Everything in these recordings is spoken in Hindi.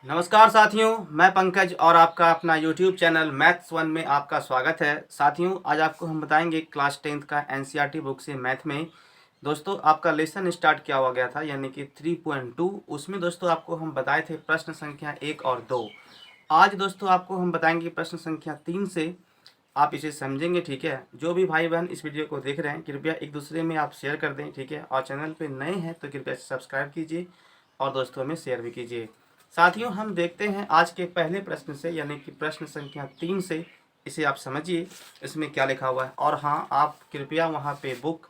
नमस्कार साथियों, मैं पंकज और आपका अपना YouTube चैनल मैथ्स वन में आपका स्वागत है। साथियों, आज आपको हम बताएंगे क्लास 10th का एनसीईआरटी बुक से मैथ में दोस्तों आपका लेसन स्टार्ट किया हुआ गया था, यानी कि 3.2। उसमें दोस्तों आपको हम बताए थे प्रश्न संख्या 1 और 2। आज दोस्तों आपको हम बताएंगे प्रश्न संख्या 3 से। आप इसे समझेंगे, ठीक है। जो भी भाई बहन इस वीडियो को देख रहे हैं, कृपया एक दूसरे में आप शेयर कर दें, ठीक है। और चैनल पे नए हैं तो कृपया सब्सक्राइब कीजिए और दोस्तों में शेयर भी कीजिए। साथियों, हम देखते हैं आज के पहले प्रश्न से, यानी कि प्रश्न संख्या 3 से। इसे आप समझिए, इसमें क्या लिखा हुआ है। और हाँ, आप कृपया वहाँ पे बुक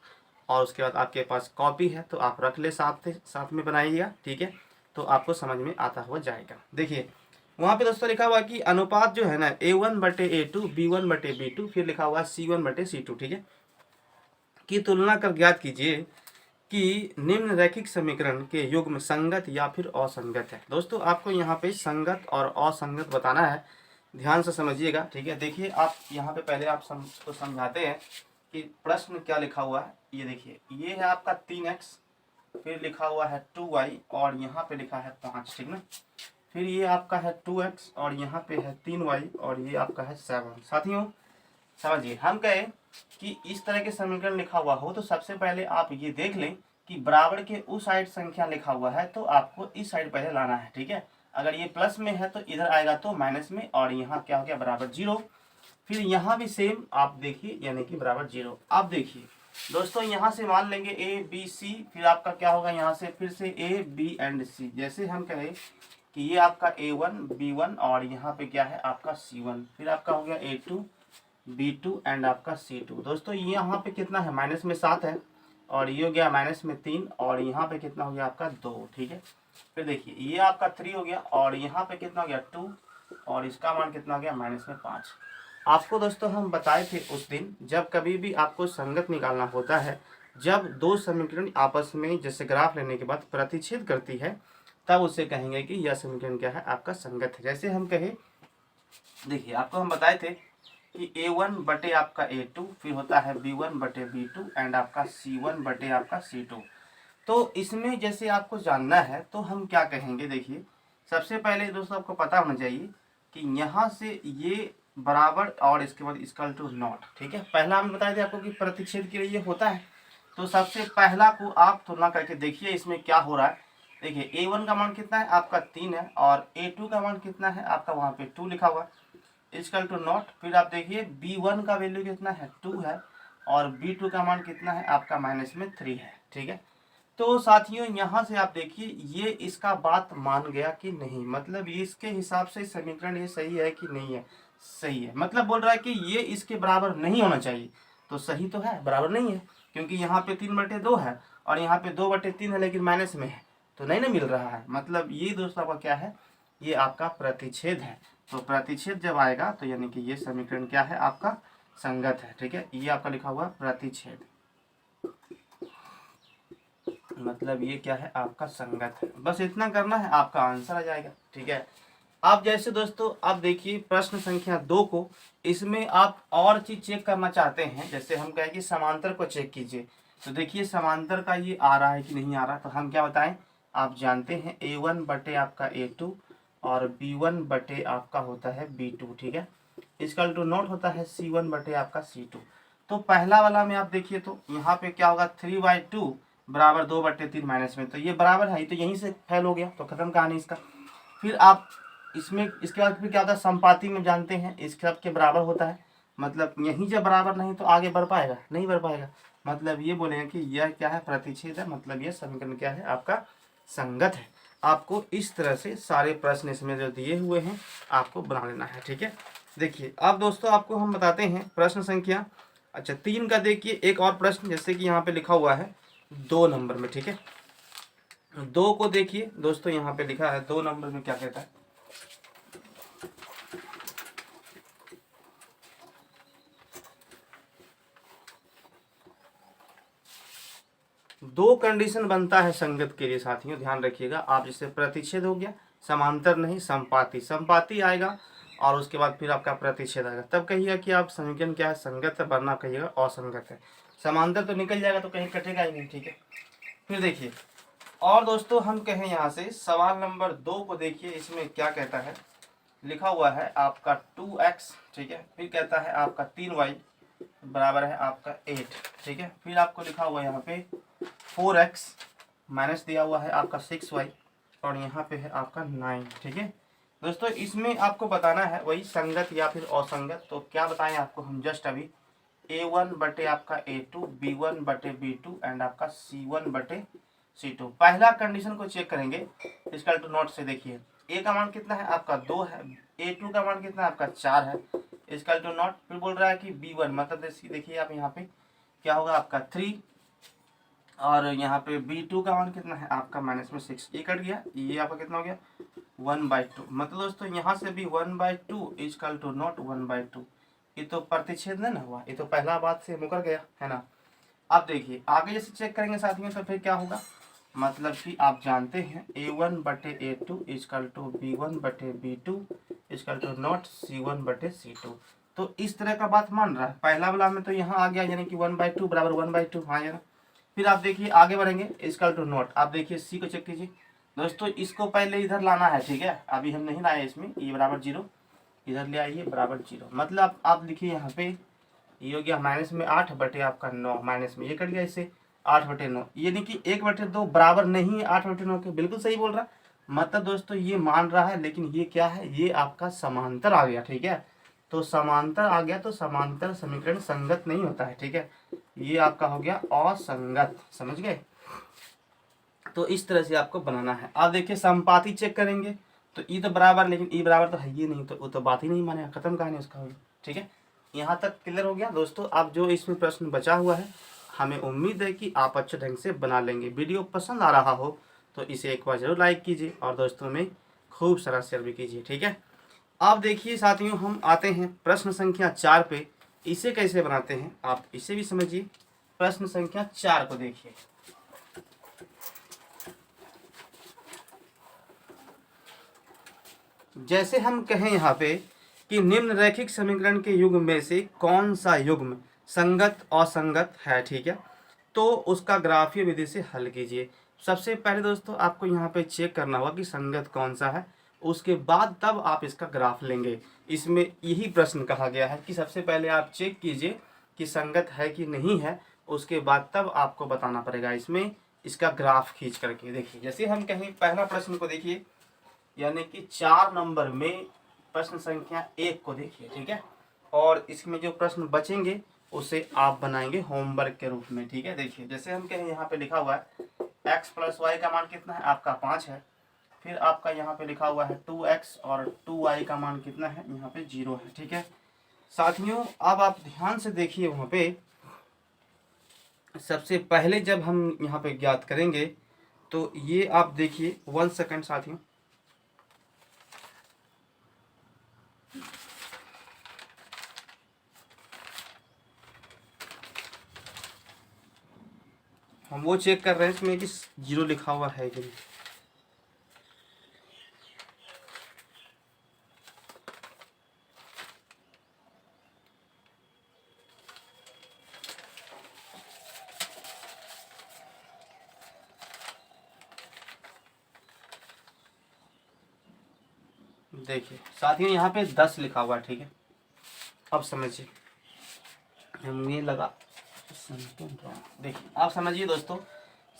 और उसके बाद आपके पास कॉपी है तो आप रख ले, साथ में बनाइएगा, ठीक है। तो आपको समझ में आता हुआ जाएगा। देखिए, वहाँ पे दोस्तों लिखा हुआ है कि अनुपात जो है ना A1/A2 B1/B2, फिर लिखा हुआ है C1/C2, ठीक है, की तुलना कर ज्ञात कीजिए कि निम्न रैखिक समीकरण के युग्म संगत या फिर असंगत है। दोस्तों आपको यहाँ पे संगत और असंगत बताना है, ध्यान से समझिएगा, ठीक है। देखिए, आप यहाँ पे पहले आप को समझाते हैं कि प्रश्न क्या लिखा हुआ है। ये देखिए, ये है आपका 3x, फिर लिखा हुआ है 2y और यहाँ पे लिखा है 5, ठीक ना। फिर ये आपका है 2x और यहाँ पे है 3y और ये आपका है 7। साथियों समझिए, हम कहें कि इस तरह के समीकरण लिखा हुआ हो तो सबसे पहले आप ये देख लें कि बराबर के उस साइड संख्या लिखा हुआ है तो आपको इस साइड पहले लाना है, ठीक है। अगर ये प्लस में है तो इधर आएगा तो माइनस में, और यहाँ क्या हो गया, बराबर 0। फिर यहाँ भी सेम आप देखिए, यानी कि बराबर 0। अब देखिए दोस्तों, यहाँ से मान लेंगे ए बी सी, फिर आपका क्या होगा, यहाँ से फिर से ए बी एंड सी। जैसे हम कहें कि ये आपका A1 B1 और यहाँ पे क्या है आपका C1, फिर आपका हो गया A2 B2 एंड आपका C2। दोस्तों ये यहाँ पे कितना है, माइनस में 7 है, और ये हो गया माइनस में 3, और यहाँ पे कितना हो गया आपका 2, ठीक है। फिर देखिए, ये आपका 3 हो गया, और यहाँ पे कितना हो गया 2, और इसका मान कितना हो गया माइनस में 5। आपको दोस्तों हम बताए थे उस दिन, जब कभी भी आपको संगत निकालना होता है, जब दो समीकरण आपस में जैसे ग्राफ लेने के बाद प्रतिच्छेद करती है, तब उसे कहेंगे कि यह समीकरण क्या है, आपका संगत है। जैसे हम कहे, देखिए आपको हम बताए थे कि A1 बटे आपका A2, फिर होता है B1 बटे B2 एंड आपका C1 बटे आपका C2। तो इसमें जैसे आपको जानना है तो हम क्या कहेंगे, देखिए सबसे पहले दोस्तों आपको पता होना चाहिए कि यहाँ से ये बराबर और इसके बाद इक्वल टू नॉट, ठीक है। पहला हम बताए थे आपको कि प्रतिच्छेद के लिए ये होता है, तो सबसे पहला को आप तुलना करके देखिए इसमें क्या हो रहा है। देखिए A1 का मान कितना है आपका 3 है, और A2 का मान कितना है आपका, वहाँ पे 2 लिखा हुआ इक्वल टू नॉट। फिर आप देखिए B1 का वैल्यू कितना है 2 है, और B2 का मान कितना है आपका माइनस में 3 है, ठीक है। तो साथियों यहाँ से आप देखिए ये इसका बात मान गया कि नहीं, मतलब ये इसके हिसाब से समीकरण ये सही है कि नहीं है, सही है। मतलब बोल रहा है कि ये इसके बराबर नहीं होना चाहिए, तो सही तो है, बराबर नहीं है, क्योंकि यहाँ पे 3/2 है और यहाँ पे 2/3 है, लेकिन माइनस में है तो नहीं ना मिल रहा है। मतलब ये दोस्तों आपका क्या है, ये आपका प्रतिच्छेद है। तो प्रतिच्छेद जब आएगा तो यानी कि ये समीकरण क्या है आपका, संगत है, ठीक है। ये आपका लिखा हुआ प्रतिच्छेद, मतलब ये क्या है आपका संगत है। बस इतना करना है, आपका आंसर आ जाएगा, ठीक है। अब जैसे दोस्तों अब देखिए प्रश्न संख्या 2 को, इसमें आप और चीज चेक करना चाहते हैं, जैसे हम कहें कि समांतर को चेक कीजिए। तो देखिए समांतर का ये आ रहा है कि नहीं आ रहा, तो हम क्या बताएं, आप जानते हैं A1 बटे आपका A2 और B1 बटे आपका होता है B2, ठीक है। इक्वल टू नॉट होता है C1 बटे आपका C2। तो पहला वाला में आप देखिए तो यहाँ पे क्या होगा, 3/2 बराबर 2/3 माइनस में, तो ये बराबर है, तो यहीं से फैल हो गया, तो खत्म कहानी इसका। फिर आप इसमें इसके बाद फिर क्या होता है, संपाति में जानते हैं इस सब के बराबर होता है, मतलब यहीं जब बराबर नहीं तो आगे बढ़ पाएगा, नहीं बढ़ पाएगा। मतलब ये बोलेंगे कि यह क्या है, प्रतिच्छेद है, मतलब यह समीकरण क्या है आपका, संगत है। आपको इस तरह से सारे प्रश्न इसमें जो दिए हुए हैं आपको बना लेना है, ठीक है। देखिए अब दोस्तों आपको हम बताते हैं प्रश्न संख्या 3 का। देखिए एक और प्रश्न, जैसे कि यहाँ पे लिखा हुआ है 2 नंबर में, ठीक है। 2 को देखिए दोस्तों, यहाँ पे लिखा है 2 नंबर में क्या कहता है, दो कंडीशन बनता है संगत के लिए। साथियों ध्यान रखिएगा, आप जैसे प्रतिच्छेद हो गया, समांतर नहीं, संपाति, संपाति आएगा और उसके बाद फिर आपका प्रतिच्छेद आएगा, तब कहिएगा कि आप समीकरण क्या है, संगत है, वरना कहिएगा असंगत है। समांतर तो निकल जाएगा तो कहीं कटेगा ही नहीं, ठीक है। फिर देखिए और दोस्तों हम कहें यहाँ से सवाल नंबर 2 को देखिए, इसमें क्या कहता है। लिखा हुआ है आपका 2x, ठीक है, फिर कहता है आपका 3y बराबर है आपका 8, ठीक है, फिर आपको लिखा हुआ है यहाँ पे 4x माइनस दिया हुआ है आपका 6y और यहाँ पे है आपका 9, ठीक है। दोस्तों इसमें आपको बताना है वही संगत या फिर असंगत। तो क्या बताएं आपको हम जस्ट अभी, A1 बटे आपका A2, B1 बटे B2 एंड आपका C1 बटे C2। पहला कंडीशन को चेक करेंगे इसका टू नोट से। देखिए A का मान कितना है आपका 2 है, A2 का मान कितना है आपका 4 है, इसका टू नोट। फिर बोल रहा है कि B1 मतलब देखिए आप यहाँ पे क्या होगा आपका 3 और यहाँ पे B2 का मान कितना है आपका माइनस में 6, ये कट गया, ये आपका कितना हो गया 1/2। मतलब दोस्तों यहाँ से भी 1/2 इजकल टू नॉट 1/2। ये तो प्रतिच्छेद नहीं ना हुआ, ये तो पहला बात से मुकर गया है ना। अब देखिए आगे जैसे चेक करेंगे साथियों तो फिर क्या होगा, मतलब कि आप जानते हैं A1 बटे A2 इजकल टू B1 बटे B2 is equal to not C1 बटे C2। तो इस तरह का बात मान रहा है। पहला वाला में तो यहाँ आ गया यानी कि 1/2 बराबर 1/2, हाँ यार। फिर आप देखिए आगे बढ़ेंगे इजकल टू नॉट, आप देखिए C को चेक कीजिए दोस्तों, इसको पहले इधर लाना है, ठीक है, अभी हम नहीं लाए इसमें, ये बराबर 0 इधर ले आइए बराबर 0। मतलब आप लिखिए यहाँ पे ये हो गया माइनस में 8 बटे आपका 9, माइनस में ये कट गया, इससे 8 बटे 9, यानी कि 1/2 बराबर नहीं है 8 बटे 9 के। बिल्कुल सही बोल रहा। मतलब दोस्तों ये मान रहा है, लेकिन ये क्या है, ये आपका समांतर आ गया, ठीक है। तो समांतर आ गया तो समांतर समीकरण संगत नहीं होता है, ठीक है, ये आपका हो गया असंगत, समझ गए। तो इस तरह से आपको बनाना है। आप देखिए संपाति चेक करेंगे तो ई तो बराबर, लेकिन ई बराबर तो है ये नहीं, तो वो तो बात ही नहीं मानेगा, खत्म कहानी उसका होगी, ठीक है। यहाँ तक क्लियर हो गया दोस्तों। अब जो इसमें प्रश्न बचा हुआ है, हमें उम्मीद है कि आप अच्छे ढंग से बना लेंगे। वीडियो पसंद आ रहा हो तो इसे एक बार जरूर लाइक कीजिए और दोस्तों में खूब सारा शेयर भी कीजिए, ठीक है। आप देखिए साथियों हम आते हैं प्रश्न संख्या 4 पे। इसे कैसे बनाते हैं आप इसे भी समझिए। प्रश्न संख्या 4 को देखिए। जैसे हम कहें यहाँ पे कि निम्न रैखिक समीकरण के युग्म में से कौन सा युग्म संगत असंगत है, ठीक है, तो उसका ग्राफीय विधि से हल कीजिए। सबसे पहले दोस्तों आपको यहाँ पे चेक करना होगा कि संगत कौन सा है, उसके बाद तब आप इसका ग्राफ लेंगे। इसमें यही प्रश्न कहा गया है कि सबसे पहले आप चेक कीजिए कि संगत है कि नहीं है, उसके बाद तब आपको बताना पड़ेगा इसमें इसका ग्राफ खींच करके। देखिए जैसे हम कहें पहला प्रश्न को देखिए, यानी कि 4 नंबर में प्रश्न संख्या 1 को देखिए, ठीक है, और इसमें जो प्रश्न बचेंगे उसे आप बनाएंगे होमवर्क के रूप में, ठीक है। देखिए जैसे हम कहें यहाँ पे लिखा हुआ है x प्लस वाई का मान कितना है आपका 5 है, फिर आपका यहाँ पे लिखा हुआ है 2x और 2y का मान कितना है यहाँ पे 0 है, ठीक है। साथियों अब आप ध्यान से देखिए वहाँ पे सबसे पहले जब हम यहाँ पे ज्ञात करेंगे तो ये आप देखिए 1 सेकंड साथियों, हम वो चेक कर रहे हैं इसमें कि 0 लिखा हुआ है कि नहीं। देखिए साथियों यहाँ पे 10 लिखा हुआ है, ठीक है। अब समझिए हम ये लगा, देखिए आप समझिए दोस्तों,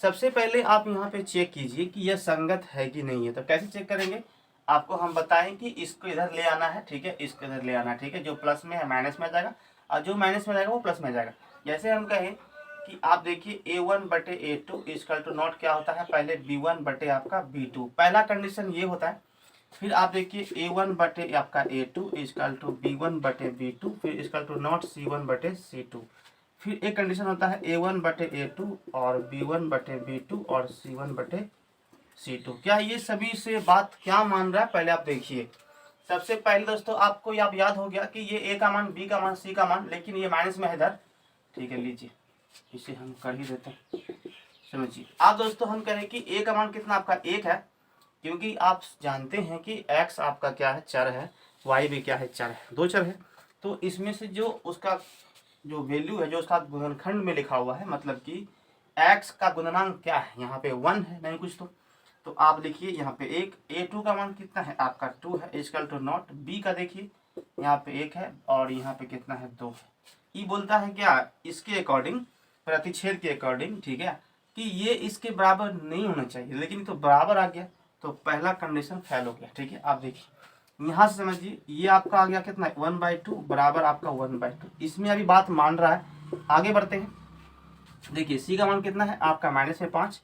सबसे पहले आप यहाँ पे चेक कीजिए कि यह संगत है कि नहीं है। तो कैसे चेक करेंगे, आपको हम बताएं कि इसको इधर ले आना है, ठीक है, इसको इधर ले आना है, ठीक है, जो प्लस में है माइनस में आ जाएगा और जो माइनस में जाएगा वो प्लस में आ जाएगा। जैसे हम कहें कि आप देखिए A1 बटे A2 इजकल टू नॉट क्या होता है, पहले B1 बटे आपका B2, पहला कंडीशन ये होता है। फिर आप देखिए A1 बटे आपका A2 इजकल टू B1 बटे B2, फिर इजकल टू नॉट C1 बटे C2। फिर एक कंडीशन होता है A1 बटे A2 और B1 बटे B2 और C1 बटे C2। क्या ये सभी से बात क्या मान रहा है, पहले आप देखिए। सबसे पहले दोस्तों आपको आप याद हो गया कि ये A का मान, B का मान, C का मान, लेकिन ये माइनस में है इधर, ठीक है। लीजिए इसे हम कर ही देते हैं, समझिए। आप दोस्तों हम करें कि A का मान कितना आपका 1 है, क्योंकि आप जानते हैं कि x आपका क्या है चर है, y भी क्या है चर है, 2 चर है। तो इसमें से जो उसका जो वैल्यू है, जो उसका गुणनखंड में लिखा हुआ है, मतलब कि x का गुणनांक क्या है, यहाँ पे 1 है, नहीं कुछ तो आप लिखिए यहाँ पे एक a2 का मान कितना है आपका 2 है, इक्वल टू नॉट b का देखिए यहाँ पे 1 है और यहाँ पे कितना है 2 है। ये बोलता है क्या, इसके अकॉर्डिंग, प्रतिच्छेद के अकॉर्डिंग, ठीक है, कि ये इसके बराबर नहीं होना चाहिए, लेकिन तो बराबर आ गया, तो पहला कंडीशन फेल हो गया। ठीक है, आप देखिए यहाँ से समझिए, ये आपका आ गया कितना है 1/2 बराबर आपका 1/2। इसमें अभी बात मान रहा है, आगे बढ़ते हैं। देखिए सी का मान कितना है आपका -5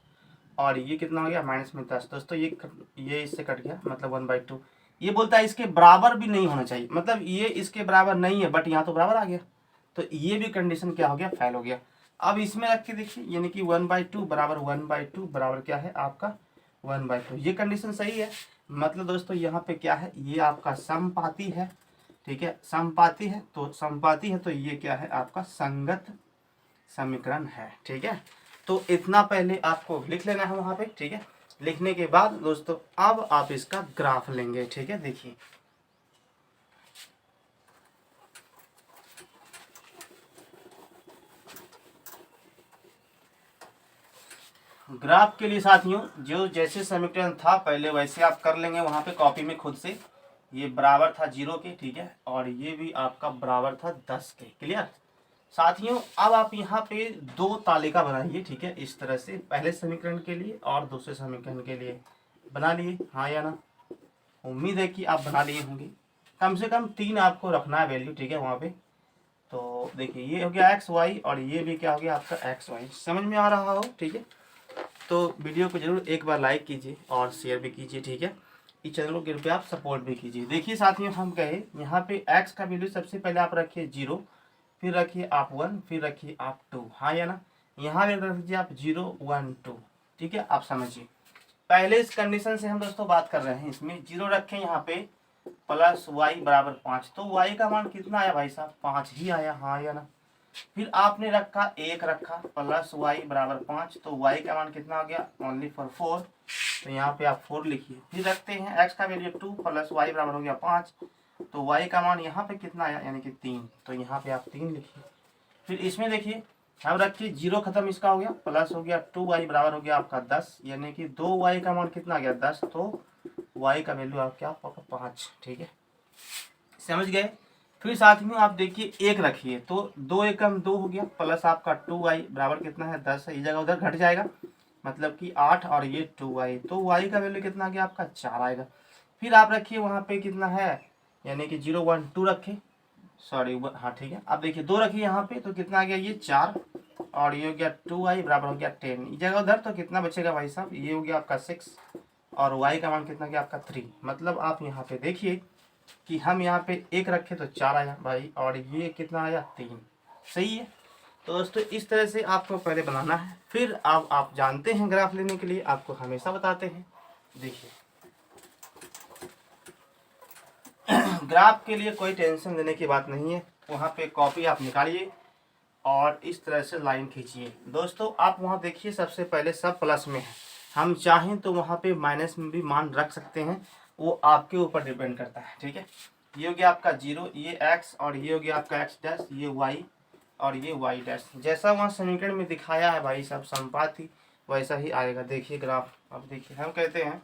और ये कितना हो गया -10। दोस्तों ये इससे कट गया, मतलब 1/2। ये बोलता है इसके बराबर भी नहीं होना चाहिए, मतलब ये इसके बराबर नहीं है, बट यहाँ तो बराबर आ गया, तो ये भी कंडीशन क्या हो गया, फेल हो गया। अब इसमें रख के देखिए, यानी कि 1/2 बराबर 1/2 बराबर क्या है आपका 1/2, ये कंडीशन सही है। मतलब दोस्तों यहाँ पे क्या है, ये आपका समपाती है। ठीक है, समपाती है, तो समपाती है तो ये क्या है आपका संगत समीकरण है। ठीक है, तो इतना पहले आपको लिख लेना है वहां पे। ठीक है, लिखने के बाद दोस्तों अब आप इसका ग्राफ लेंगे। ठीक है, देखिए ग्राफ के लिए साथियों, जो जैसे समीकरण था पहले वैसे आप कर लेंगे वहां पे कॉपी में खुद से। ये बराबर था 0 के, ठीक है, और ये भी आपका बराबर था 10 के। क्लियर साथियों, अब आप यहाँ पे दो तालिका बनाइए। ठीक है, इस तरह से पहले समीकरण के लिए और दूसरे समीकरण के लिए बना लिए, हाँ या ना। उम्मीद है कि आप बना लिए होंगे, कम से कम 3 आपको रखना है वैल्यू। ठीक है, वहाँ पे तो देखिए ये हो गया एक्स वाई और ये भी क्या हो गया आपका एक्स वाई। समझ में आ रहा हो? ठीक है, तो वीडियो को जरूर एक बार लाइक कीजिए और शेयर भी कीजिए। ठीक है, इस चैनल को कृपया आप सपोर्ट भी कीजिए। देखिए साथियों, हम कहे यहाँ पे x का वैल्यू सबसे पहले आप रखिए 0, फिर रखिए आप 1, फिर रखिए आप 2, हाँ या ना। यहाँ पे रख दीजिए आप 0 1 2। ठीक है, आप समझिए, पहले इस कंडीशन से हम दोस्तों बात कर रहे हैं। इसमें 0 रखें यहाँ पे प्लस y बराबर 5, तो y का मान कितना आया भाई साहब, 5 ही आया, हाँ या ना। फिर आपने रखा 1 रखा प्लस y बराबर 5, तो y का मान कितना हो गया, ओनली फॉर 4, तो यहाँ पे आप 4 लिखिए। फिर रखते हैं x का वैल्यू 2 प्लस y बराबर हो गया 5, तो y का मान यहाँ पे कितना आया, यानी कि 3, तो यहाँ पे आप 3 लिखिए। फिर इसमें देखिए हम रखिए 0 खत्म, इसका हो गया, प्लस हो गया 2y बराबर हो गया आपका 10, यानी कि 2y का मान कितना आ गया 10, तो y का वैल्यू आप क्या 5। ठीक है, समझ गए। फिर साथ में आप देखिए 1 रखिए, तो 2 एकम 2 हो गया, प्लस आपका 2y बराबर कितना है 10 है, इस जगह उधर घट जाएगा, मतलब कि 8 और ये 2y, तो y का वैल्यू कितना आ गया आपका 4 आएगा। फिर आप रखिए वहाँ पे कितना है, यानी कि 0 1 2 रखे, सॉरी हाँ ठीक है। अब देखिए 2 रखिए यहाँ पे, तो कितना आ गया ये 4, और ये हो गया 2y बराबर हो गया 10, इस जगह उधर तो कितना बचेगा भाई साहब, ये हो गया आपका 6 और y का मान कितना गया आपका 3। मतलब आप यहाँ पे देखिए कि हम यहाँ पे 1 रखे तो 4 आया भाई, और ये कितना आया 3। सही है, तो दोस्तों इस तरह से आपको पहले बनाना है। फिर अब आप जानते हैं ग्राफ लेने के लिए आपको हमेशा बताते हैं। देखिए ग्राफ के लिए कोई टेंशन लेने की बात नहीं है, वहाँ पे कॉपी आप निकालिए और इस तरह से लाइन खींचिए। दोस्तों आप वहाँ देखिए सबसे पहले सब प्लस में है, हम चाहें तो वहाँ पे माइनस में भी मान रख सकते हैं, वो आपके ऊपर डिपेंड करता है। ठीक है, ये हो गया आपका 0, ये x और ये हो गया आपका x डैश, ये y और ये y डैश, जैसा वहाँ समीकरण में दिखाया है भाई साहब संपाती, वैसा ही आएगा। देखिए ग्राफ, अब देखिए हम कहते हैं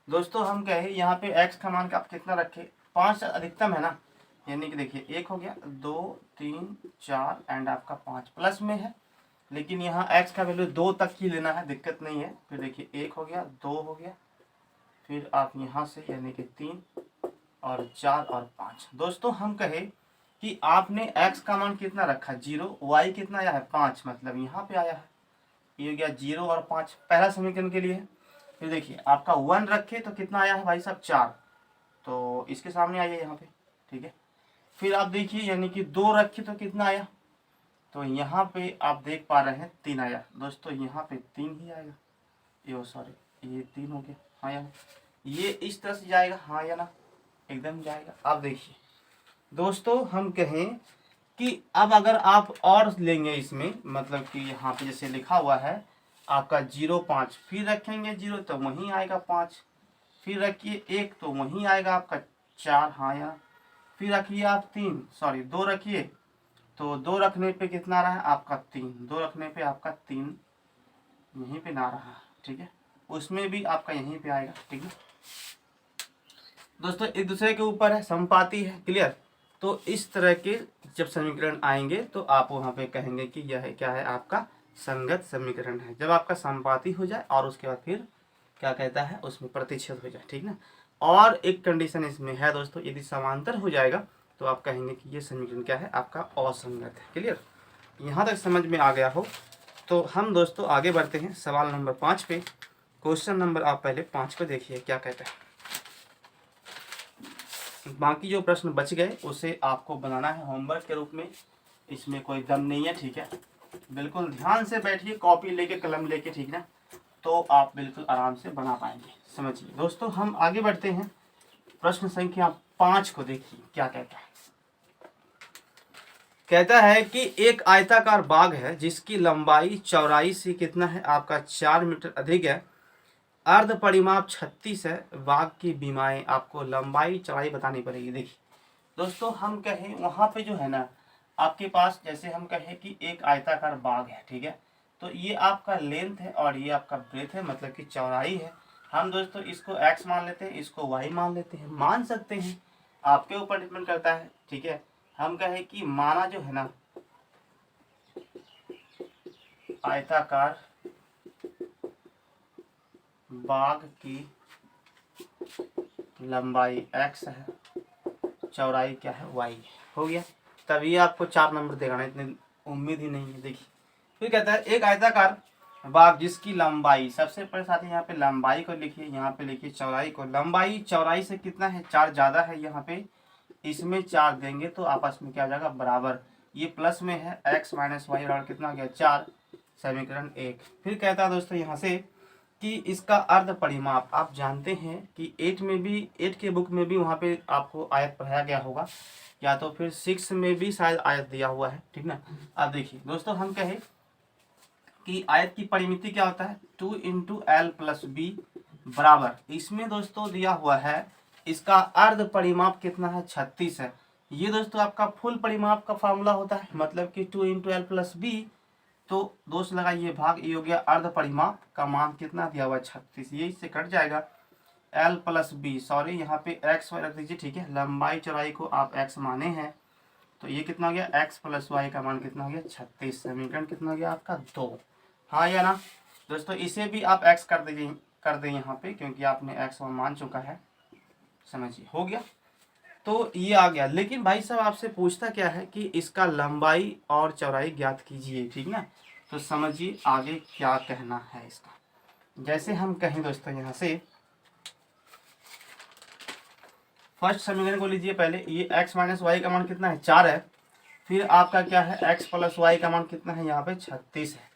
दोस्तों, हम कहे यहाँ पे x का मान का आप कितना रखे, 5 अधिकतम है ना, यानी कि देखिए 1 हो गया 2 3 4 एंड आपका 5 प्लस में है, लेकिन यहाँ x का वैल्यू 2 तक ही लेना है, दिक्कत नहीं है। फिर देखिए 1 हो गया 2 हो गया, फिर आप यहाँ से यानी कि 3 और 4 और 5। दोस्तों हम कहे कि आपने x का मान कितना रखा 0, y कितना आया है 5, मतलब यहाँ पे आया है, ये हो गया 0 और 5 पहला समीकरण के लिए है। फिर देखिए आपका 1 रखे तो कितना आया है भाई साहब 4, तो इसके सामने आइए यहाँ पे। ठीक है, फिर आप देखिए यानी कि 2 रखे तो कितना आया, तो यहाँ पे आप देख पा रहे हैं 3 आया। दोस्तों यहाँ पे 3 ही आएगा, ये सॉरी ये 3 हो गया, हाँ या ना, ये इस तरह से जाएगा, हाँ या ना, एकदम जाएगा। अब देखिए दोस्तों हम कहें कि अब अगर आप और लेंगे इसमें, मतलब कि यहाँ पे जैसे लिखा हुआ है आपका 0 5, फिर रखेंगे 0 तो वहीं आएगा 5, फिर रखिए 1 तो वहीं आएगा आपका 4, हाँ या, फिर रखिए आप 3 सॉरी 2 रखिए, तो 2 रखने पे कितना रहा है आपका 3, 2 रखने पे आपका 3 यहीं पे ना रहा, ठीक है, उसमें भी आपका यहीं पे आएगा, ठीक है दोस्तों। एक दूसरे के ऊपर है, समपाती है, क्लियर। तो इस तरह के जब समीकरण आएंगे तो आप वहाँ पे कहेंगे कि यह है क्या है, आपका संगत समीकरण है। जब आपका समपाती हो जाए और उसके बाद फिर क्या कहता है, उसमें प्रतिच्छेद हो जाए, ठीक ना। और एक कंडीशन इसमें है दोस्तों, यदि समांतर हो जाएगा तो आप कहेंगे कि ये समीकरण क्या है, आपका असंगत है, क्लियर। यहाँ तक समझ में आ गया हो तो हम दोस्तों आगे बढ़ते हैं सवाल नंबर 5 पे। क्वेश्चन नंबर आप पहले 5 पे देखिए क्या कहता है। बाकी जो प्रश्न बच गए उसे आपको बनाना है होमवर्क के रूप में, इसमें कोई दम नहीं है, ठीक है। बिल्कुल ध्यान से बैठिए, कॉपी लेके कलम लेके, ठीक ना, तो आप बिल्कुल आराम से बना पाएंगे। समझिए दोस्तों, हम आगे बढ़ते हैं। प्रश्न संख्या 5 को देखिए क्या कहता है। कहता है कि एक आयताकार बाग है जिसकी लंबाई चौड़ाई से कितना है, आपका 4 मीटर अधिक है। अर्ध परिमाप 36 है। बाग की बीमाएं, आपको लंबाई चौड़ाई बतानी पड़ेगी। देखिए दोस्तों, हम कहें वहाँ पे जो है ना, आपके पास जैसे हम कहें कि एक आयताकार बाग है, ठीक है, तो ये आपका लेंथ है और ये आपका ब्रेथ है, मतलब कि चौड़ाई है। हम दोस्तों इसको x मान लेते हैं, इसको y मान लेते हैं, मान सकते हैं, आपके ऊपर डिपेंड करता है, ठीक है। हम कहें कि माना जो है ना, आयताकार बाग की लंबाई x है, चौड़ाई क्या है, y है, हो गया। तभी आपको 4 नंबर देगा ना, इतनी उम्मीद ही नहीं है। देखिए फिर कहता है एक आयताकार बाग जिसकी लंबाई, सबसे पहले साथ ही यहाँ पे लंबाई को लिखिए, यहाँ पे लिखिए चौड़ाई को। लंबाई चौड़ाई से कितना है, 4 ज़्यादा है, यहाँ पे इसमें 4 देंगे तो आपस में क्या हो जाएगा, बराबर। ये प्लस में है, x माइनस वाई और कितना हो गया, 4, समीकरण 1। फिर कहता है दोस्तों यहाँ से कि इसका अर्ध परिमाप, आप जानते हैं कि 8 में भी, 8 के बुक में भी वहाँ पे आपको आयत पढ़ाया गया होगा, या तो फिर 6 में भी शायद आयत दिया हुआ है, ठीक ना। अब देखिए दोस्तों, हम कहें कि आयत की परिमिति क्या होता है, 2 इंटू एल प्लस बी बराबर, इसमें दोस्तों दिया हुआ है इसका अर्ध परिमाप कितना है, 36 है। ये दोस्तों आपका फुल परिमाप का फार्मूला होता है, मतलब कि 2 इंटू एल प्लस बी, तो दोस्त लगाइए भाग, ये हो गया अर्ध परिमाप का मान कितना दिया हुआ है, 36, ये इससे कट जाएगा एल प्लस बी, सॉरी यहाँ पे एक्स वाई रख दीजिए, ठीक है। लंबाई चौड़ाई को आप एक्स माने हैं, तो ये कितना हो गया, एक्स प्लस वाई का मान कितना हो गया, 36, समीकरण कितना हो गया आपका 2, हाँ या ना दोस्तों। इसे भी आप एक्स कर दीजिए, कर दें यहाँ पे, क्योंकि आपने एक्स मान चुका है, समझिए हो गया। तो ये आ गया, लेकिन भाई साहब आपसे पूछता क्या है कि इसका लंबाई और चौड़ाई ज्ञात कीजिए, ठीक ना। तो समझिए आगे क्या कहना है इसका। जैसे हम कहें दोस्तों, यहाँ से फर्स्ट समीकरण को लीजिए पहले, ये x माइनस वाई का मान कितना है, 4 है। फिर आपका क्या है, x प्लस वाई का मान कितना है, यहाँ पे 36 है।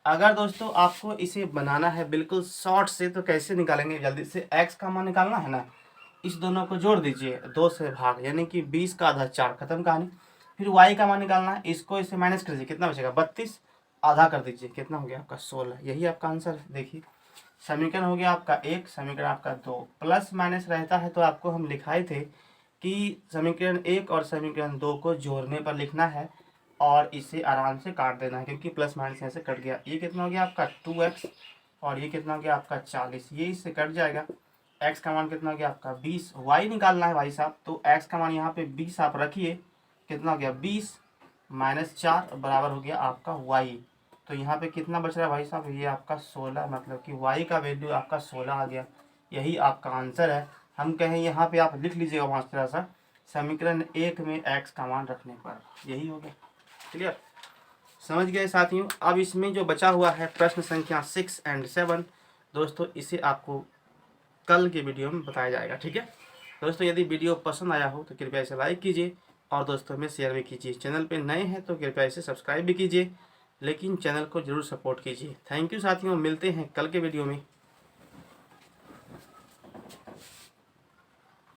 अगर दोस्तों आपको इसे बनाना है बिल्कुल शॉर्ट से, तो कैसे निकालेंगे, जल्दी से x का मान निकालना है ना, इस दोनों को जोड़ दीजिए, 2 से भाग, यानी कि 20 का आधा 4, खत्म कहानी। फिर y का मान निकालना है, इसको इससे माइनस कर दीजिए, कितना बचेगा, 32, आधा कर दीजिए, कितना हो गया आपका 16, यही आपका आंसर है। देखिए समीकरण हो गया आपका 1, समीकरण आपका 2, प्लस माइनस रहता है तो आपको हम लिखाए थे कि समीकरण 1 और समीकरण 2 को जोड़ने पर लिखना है और इसे आराम से काट देना है, क्योंकि प्लस माइनस ऐसे कट गया। ये कितना हो गया आपका 2x और ये कितना हो गया आपका 40, ये इससे कट जाएगा। x का मान कितना हो गया आपका 20, y निकालना है भाई साहब, तो x का मान यहाँ पे 20 आप रखिए, कितना हो गया 20 माइनस 4 बराबर हो गया आपका y। तो यहाँ पे कितना बच रहा है भाई साहब, ये आपका 16, मतलब कि y का वैल्यू आपका 16 आ गया, यही आपका आंसर है। हम कहें यहाँ पे आप लिख लीजिएगा वहाँ थोड़ा सा, समीकरण 1 में x का मान रखने पर, यही हो गया, क्लियर, समझ गए साथियों। अब इसमें जो बचा हुआ है प्रश्न संख्या 6 और 7 दोस्तों, इसे आपको कल के वीडियो में बताया जाएगा, ठीक है दोस्तों। यदि वीडियो पसंद आया हो तो कृपया इसे लाइक कीजिए और दोस्तों में शेयर भी कीजिए। चैनल पे नए हैं तो कृपया इसे सब्सक्राइब भी कीजिए, लेकिन चैनल को जरूर सपोर्ट कीजिए। थैंक यू साथियों, मिलते हैं कल के वीडियो में।